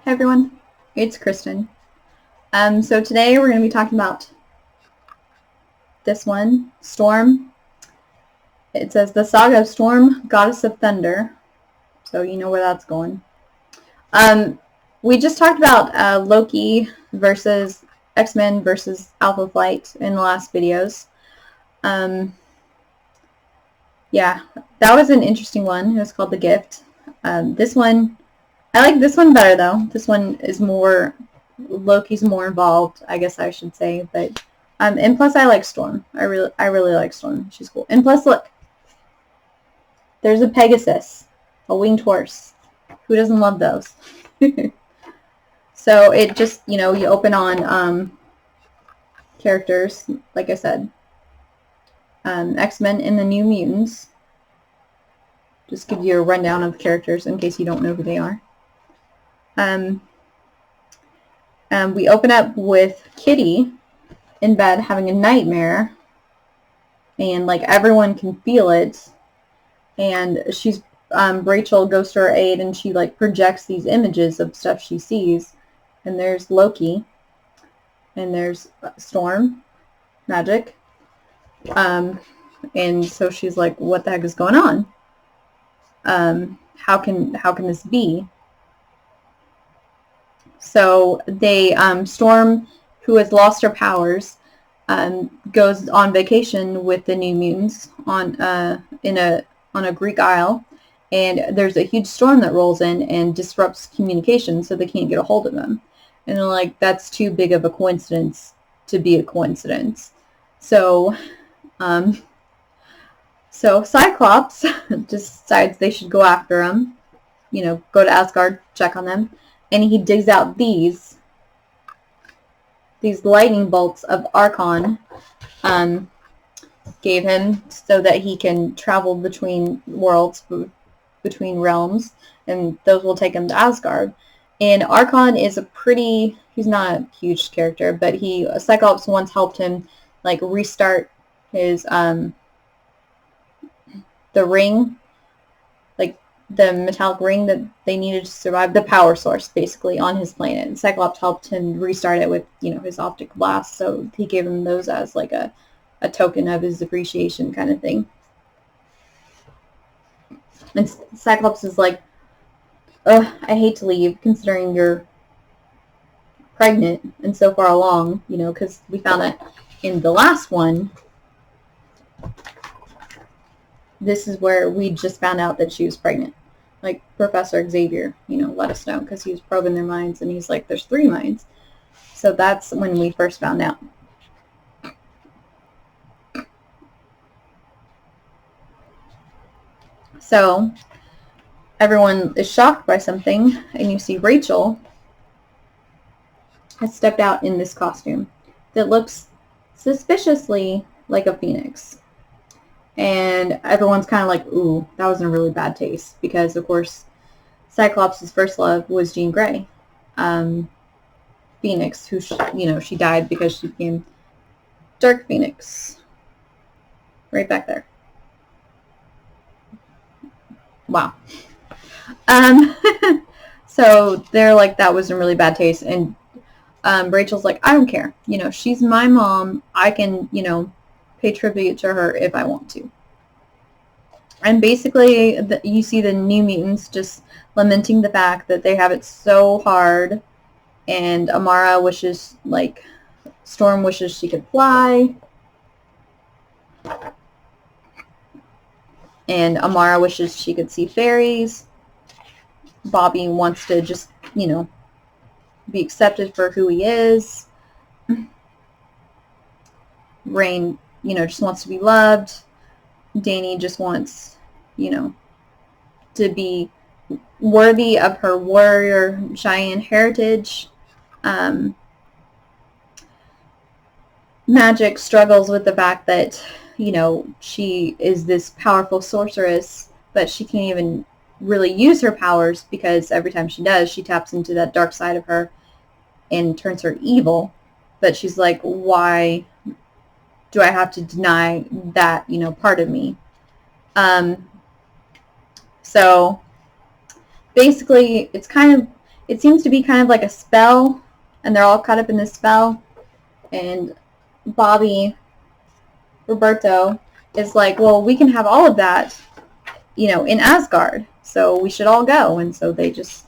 Hi everyone, it's Kristen. So today we're going to be talking about this one, Storm. It says the saga of Storm, Goddess of Thunder. So you know where that's going. We just talked about Loki versus X-Men versus Alpha Flight in the last videos. Yeah, that was an interesting one. It was called The Gift. This one, I like this one better though. This one is more, Loki's more involved, I guess I should say. But and plus I like Storm. I really like Storm. She's cool. And plus look, there's a Pegasus, a winged horse. Who doesn't love those? So it just, you open on characters, like I said. X-Men and the New Mutants. Just give you a rundown of the characters in case you don't know who they are. We open up with Kitty in bed having a nightmare, and like everyone can feel it, and she's Rachel goes to her aid and she like projects these images of stuff she sees, and there's Loki and there's Storm, magic, and so she's like, what the heck is going on? How can this be? So they, Storm, who has lost her powers, goes on vacation with the New Mutants on a Greek isle, and there's a huge storm that rolls in and disrupts communication, so they can't get a hold of them. And they're like, that's too big of a coincidence to be a coincidence. So, so Cyclops just decides they should go after him, go to Asgard, check on them. And he digs out these lightning bolts of Archon, gave him so that he can travel between worlds, between realms, and those will take him to Asgard. And Archon is he's not a huge character, but Cyclops once helped him like restart his the ring, like the metallic ring that they needed to survive, the power source basically on his planet. And Cyclops helped him restart it with, his optic blast, so he gave him those as like a token of his appreciation kind of thing. And Cyclops is like, ugh, I hate to leave considering you're pregnant and so far along, because we found that in the last one. This is where we just found out that she was pregnant. Like Professor Xavier, let us know, because he was probing their minds, and he's like, there's 3 minds. So that's when we first found out. So everyone is shocked by something, and you see Rachel has stepped out in this costume that looks suspiciously like a phoenix. And everyone's kind of like, ooh, that was in a really bad taste. Because, of course, Cyclops' first love was Jean Grey. Phoenix, who, she died because she became Dark Phoenix. Right back there. Wow. So they're like, that was in really bad taste. And Rachel's like, I don't care. She's my mom. I can, pay tribute to her if I want to. And basically, you see the New Mutants just lamenting the fact that they have it so hard, and Amara wishes, Storm wishes she could fly, and Amara wishes she could see fairies. Bobby wants to just, be accepted for who he is. Rain, just wants to be loved. Dani just wants, to be worthy of her warrior Cheyenne heritage. Magic struggles with the fact that, she is this powerful sorceress, but she can't even really use her powers, because every time she does, she taps into that dark side of her and turns her evil. But she's like, why do I have to deny that, part of me? So basically, it's kind of, it seems to be kind of like a spell, and they're all caught up in this spell. And Bobby, Roberto, is like, well, we can have all of that, in Asgard, so we should all go. And so they just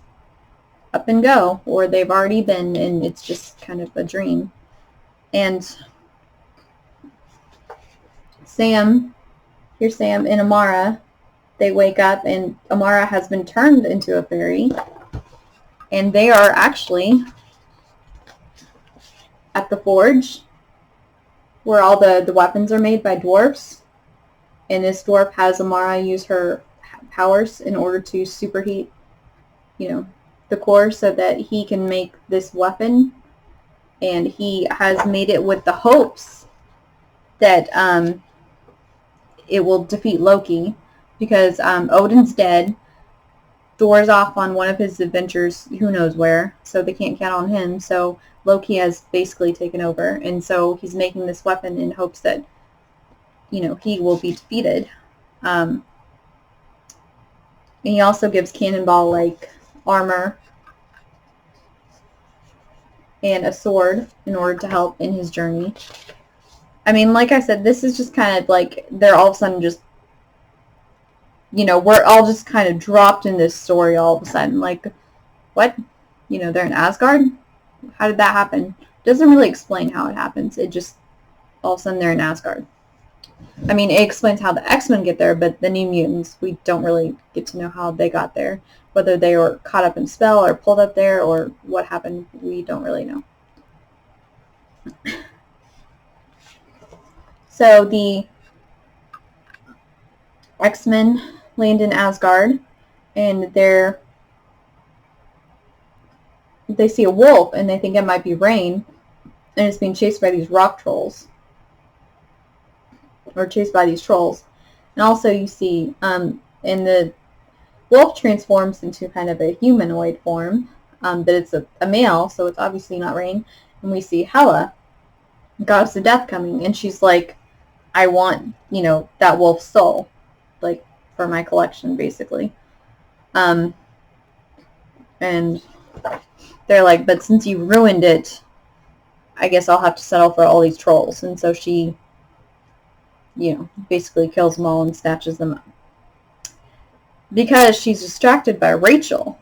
up and go, or they've already been, and it's just kind of a dream. And Sam and Amara, they wake up, and Amara has been turned into a fairy, and they are actually at the forge where all the weapons are made by dwarfs. And this dwarf has Amara use her powers in order to superheat, the core so that he can make this weapon. And he has made it with the hopes that it will defeat Loki, because Odin's dead. Thor's off on one of his adventures, who knows where, so they can't count on him. So Loki has basically taken over, and so he's making this weapon in hopes that, he will be defeated. And he also gives Cannonball, like, armor and a sword in order to help in his journey. I mean, like I said, this is just kind of like they're all of a sudden just, we're all just kind of dropped in this story all of a sudden. Like, what? They're in Asgard? How did that happen? Doesn't really explain how it happens. It just, all of a sudden they're in Asgard. I mean, it explains how the X-Men get there, but the New Mutants, we don't really get to know how they got there. Whether they were caught up in spell or pulled up there or what happened, we don't really know. So the X-Men land in Asgard, and they see a wolf, and they think it might be Rain, and it's being chased by these rock trolls. Or chased by these trolls. And also you see, and the wolf transforms into kind of a humanoid form, but it's a male, so it's obviously not Rain. And we see Hela, goddess of death, coming, and she's like, I want, that wolf's soul, like, for my collection, basically. And they're like, but since you ruined it, I guess I'll have to settle for all these trolls. And so she, basically kills them all and snatches them up. Because she's distracted by Rachel.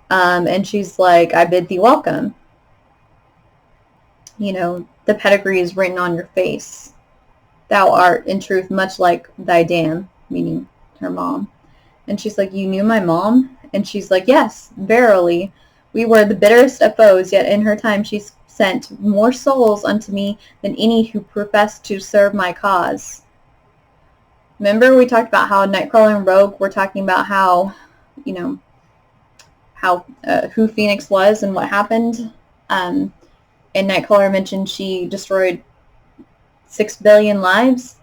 And she's like, I bid thee welcome. The pedigree is written on your face. Thou art, in truth, much like thy dam, meaning her mom. And she's like, you knew my mom? And she's like, yes, verily. We were the bitterest of foes, yet in her time she sent more souls unto me than any who professed to serve my cause. Remember we talked about how Nightcrawler and Rogue were talking about how, who Phoenix was and what happened. And Nightcrawler mentioned she destroyed 6 billion lives.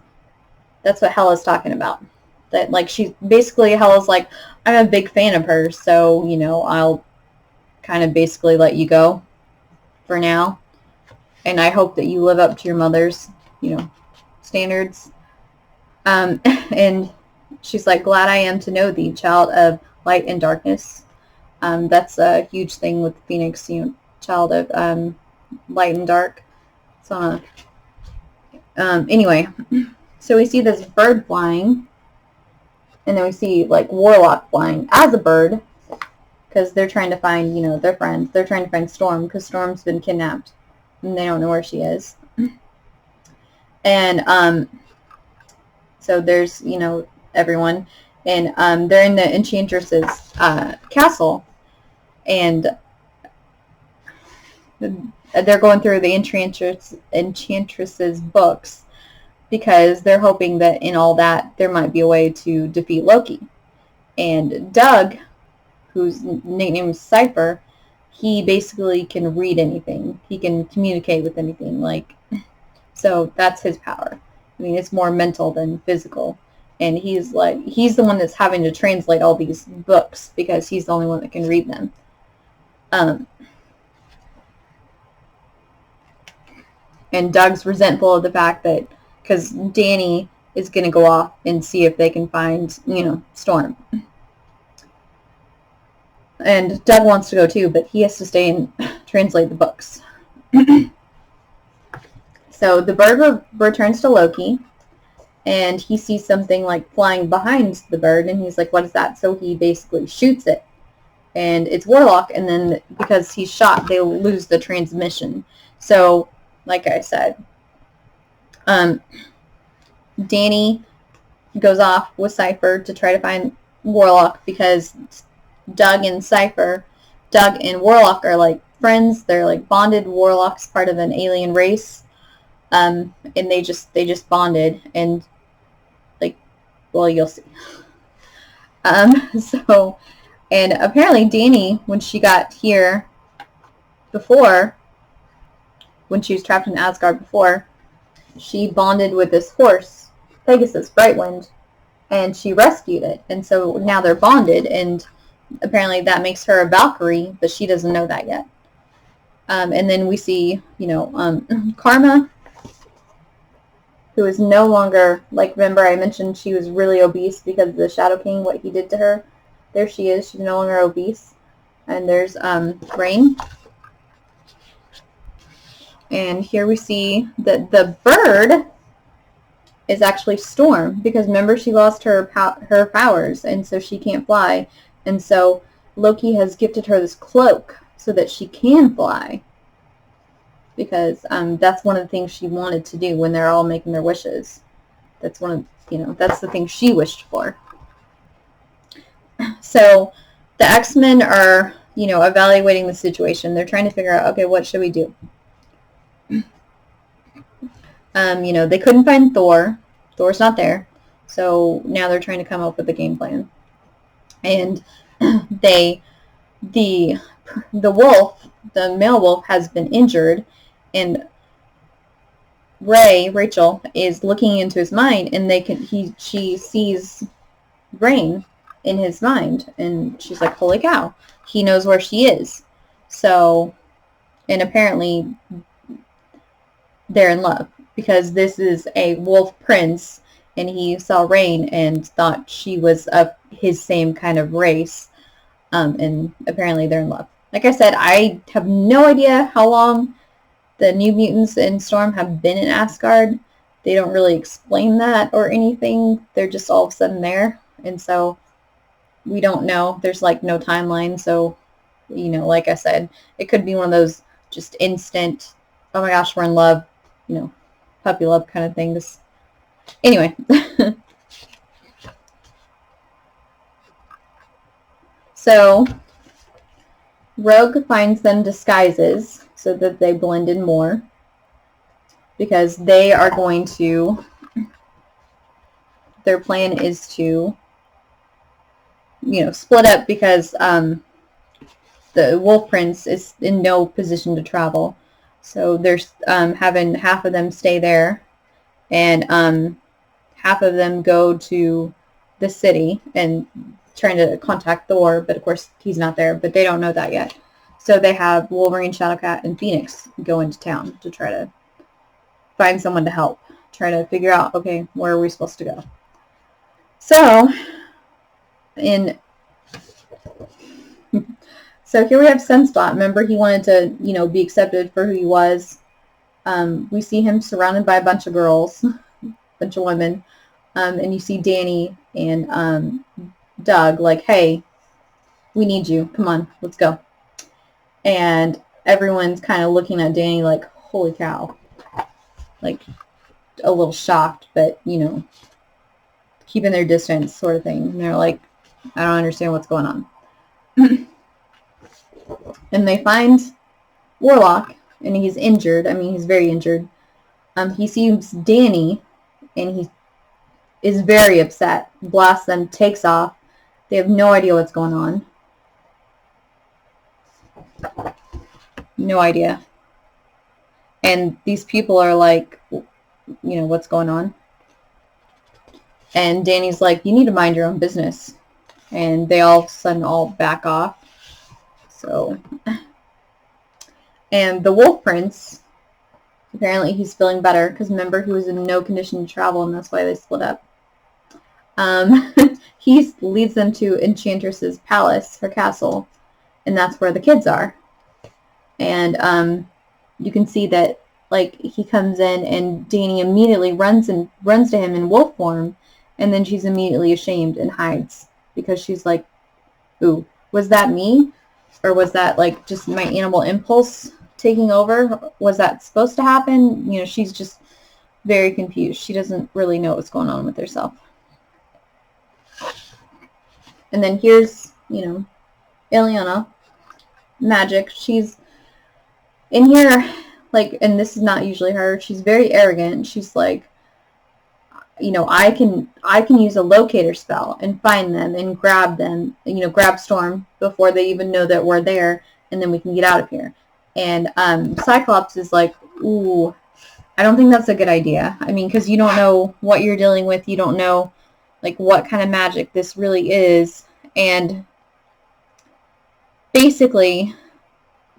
That's what Hela's talking about. That, like, she's basically, Hela's like, I'm a big fan of her, so, I'll kind of basically let you go for now. And I hope that you live up to your mother's, standards. And she's like, glad I am to know thee, child of light and darkness. That's a huge thing with Phoenix, child of light and dark. So, anyway, so we see this bird flying, and then we see, like, Warlock flying as a bird, because they're trying to find, their friends. They're trying to find Storm, because Storm's been kidnapped, and they don't know where she is. And, so there's, everyone, and they're in the Enchantress's castle, and they're going through the Enchantress's books, because they're hoping that in all that there might be a way to defeat Loki. And Doug, whose nickname is Cypher, he basically can read anything. He can communicate with anything. Like, so that's his power. I mean, it's more mental than physical. And he's the one that's having to translate all these books, because he's the only one that can read them. And Doug's resentful of the fact that, because Danny is going to go off and see if they can find, Storm. And Doug wants to go too, but he has to stay and translate the books. So the bird returns to Loki, and he sees something like flying behind the bird, and he's like, what is that? So he basically shoots it, and it's Warlock, and then because he's shot, they lose the transmission. So, like I said, Danny goes off with Cypher to try to find Warlock, because Doug and Warlock are like friends. They're like bonded. Warlock's part of an alien race, and they just bonded, and like, well, you'll see. So, and apparently Danny, when she got here before, when she was trapped in Asgard before, she bonded with this horse, Pegasus, Brightwind, and she rescued it. And so now they're bonded, and apparently that makes her a Valkyrie, but she doesn't know that yet. And then we see, Karma, who is no longer, like, remember I mentioned she was really obese because of the Shadow King, what he did to her. There she is. She's no longer obese. And there's Rain. And here we see that the bird is actually Storm, because remember she lost her powers, and so she can't fly. And so Loki has gifted her this cloak so that she can fly, because that's one of the things she wanted to do when they're all making their wishes. That's one of, that's the thing she wished for. So the X-Men are, evaluating the situation. They're trying to figure out, okay, what should we do? They couldn't find Thor. Thor's not there. So now they're trying to come up with a game plan. And the wolf, the male wolf, has been injured, and Rachel is looking into his mind, and she sees Rain in his mind, and she's like, holy cow, he knows where she is. So, and apparently they're in love, because this is a wolf prince, and he saw Rain and thought she was of his same kind of race, and apparently they're in love. Like I said, I have no idea how long the New Mutants and Storm have been in Asgard. They don't really explain that or anything. They're just all of a sudden there, and so we don't know. There's like no timeline, so like I said, it could be one of those just instant, oh my gosh, we're in love, puppy love kind of things. Anyway. So Rogue finds them disguises so that they blend in more, because they are going to, their plan is to, split up, because the Wolf Prince is in no position to travel. So there's having half of them stay there, and half of them go to the city and trying to contact Thor, but of course he's not there, but they don't know that yet. So they have Wolverine, Shadowcat, and Phoenix go into town to try to find someone to help, try to figure out, okay, where are we supposed to go? So, so here we have Sunspot. Remember, he wanted to, be accepted for who he was. We see him surrounded by a bunch of girls, a bunch of women, and you see Danny and Doug like, hey, we need you. Come on, let's go. And everyone's kind of looking at Danny like, holy cow. Like, a little shocked, but, keeping their distance sort of thing. And they're like, I don't understand what's going on. And they find Warlock, and he's injured. I mean, he's very injured. He sees Danny, and he is very upset. Blasts them, takes off. They have no idea what's going on. No idea. And these people are like, what's going on? And Danny's like, you need to mind your own business. And they all of a sudden all back off. So, and the Wolf Prince, apparently he's feeling better, because remember, he was in no condition to travel, and that's why they split up. He leads them to Enchantress's palace, her castle, and that's where the kids are. And you can see that, like, he comes in and Dani immediately runs to him in wolf form, and then she's immediately ashamed and hides because she's like, ooh, was that me? Or was that like just my animal impulse taking over? Was that supposed to happen? You know, she's just very confused. She doesn't really know what's going on with herself. And then here's, you know, Ileana, Magic. She's in here, like, and this is not usually her. She's very arrogant. She's like, you know, I can use a locator spell and find them and grab them, you know, grab Storm before they even know that we're there, and then we can get out of here. And Cyclops is like, ooh, I don't think that's a good idea. I mean, because you don't know what you're dealing with. You don't know, like, what kind of magic this really is. And basically,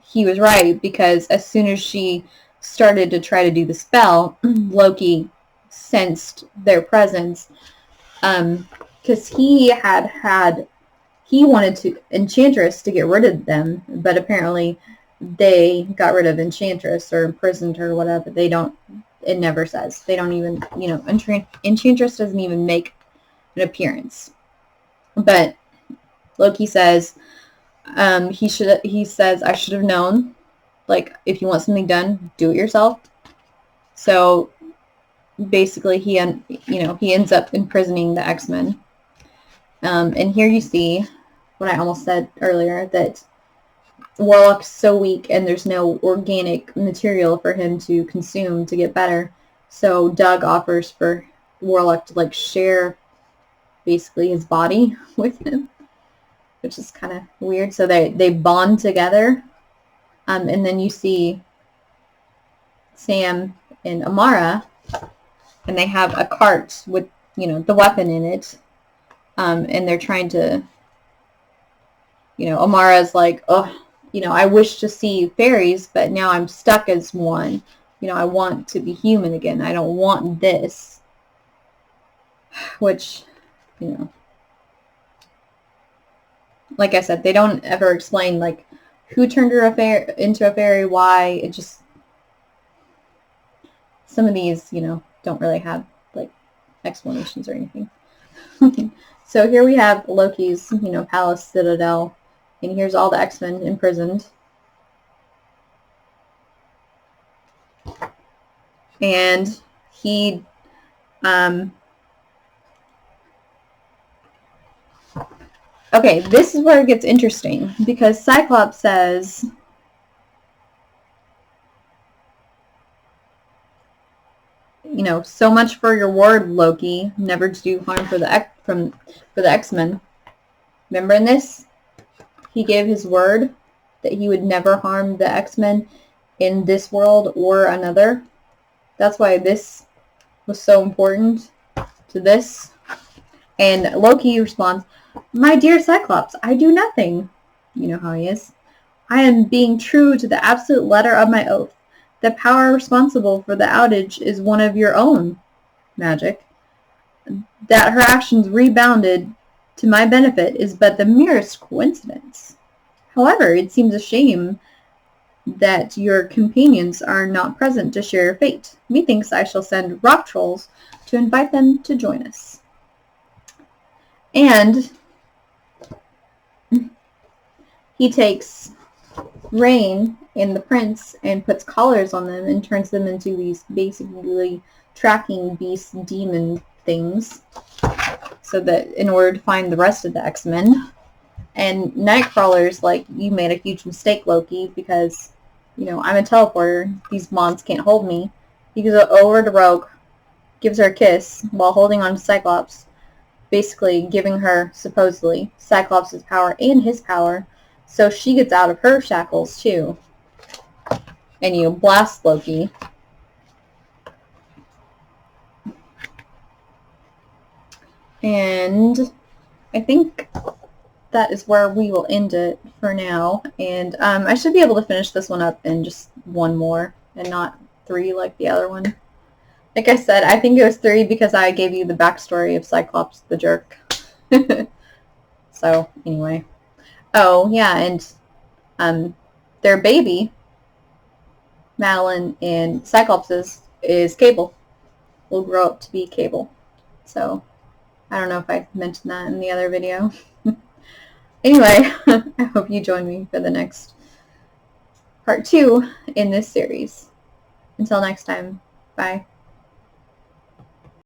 he was right, because as soon as she started to try to do the spell, Loki sensed their presence, because he wanted Enchantress to get rid of them, but apparently they got rid of Enchantress or imprisoned her or whatever. It never says. They don't even, you know, Enchantress doesn't even make an appearance. But Loki says, he says, I should have known, like, if you want something done, do it yourself. So basically he ends up imprisoning the X-Men. And here you see what I almost said earlier, that Warlock's so weak and there's no organic material for him to consume to get better. So Doug offers for Warlock to, like, share basically his body with him, which is kind of weird. So they bond together. And then you see Sam and Amara, and they have a cart with, you know, the weapon in it. And they're trying to, you know, Amara's like, oh, you know, I wish to see fairies, but now I'm stuck as one. You know, I want to be human again. I don't want this. Which, you know, like I said, they don't ever explain, like, who turned her into a fairy, why. It just, some of these, you know, don't really have, like, explanations or anything. So here we have Loki's, you know, palace citadel, and here's all the X-Men imprisoned. And he, okay, this is where it gets interesting, because Cyclops says, you know, so much for your word, Loki, never to do harm for the X-Men. Remember in this? He gave his word that he would never harm the X-Men in this world or another. That's why this was so important to this. And Loki responds, my dear Cyclops, I do nothing. You know how he is. I am being true to the absolute letter of my oath. The power responsible for the outage is one of your own, Magic. That her actions rebounded to my benefit is but the merest coincidence. However, it seems a shame that your companions are not present to share your fate. Methinks I shall send rock trolls to invite them to join us. And he takes Rain and the prince and puts collars on them and turns them into these basically tracking beast demon things, so that in order to find the rest of the X-Men. And Nightcrawler's like, you made a huge mistake, Loki, because, you know, I'm a teleporter. These mons can't hold me. He goes over to Rogue, gives her a kiss while holding on to Cyclops, basically giving her, supposedly, Cyclops' power and his power, so she gets out of her shackles too. And you blast Loki. And I think that is where we will end it for now. And I should be able to finish this one up in just one more and not 3 like the other one. Like I said, I think it was 3 because I gave you the backstory of Cyclops the jerk. So, anyway. Oh, yeah, and Their baby, Madeline and Cyclops' is Cable. Will grow up to be Cable. So I don't know if I mentioned that in the other video. Anyway, I hope you join me for the next part 2 in this series. Until next time, bye.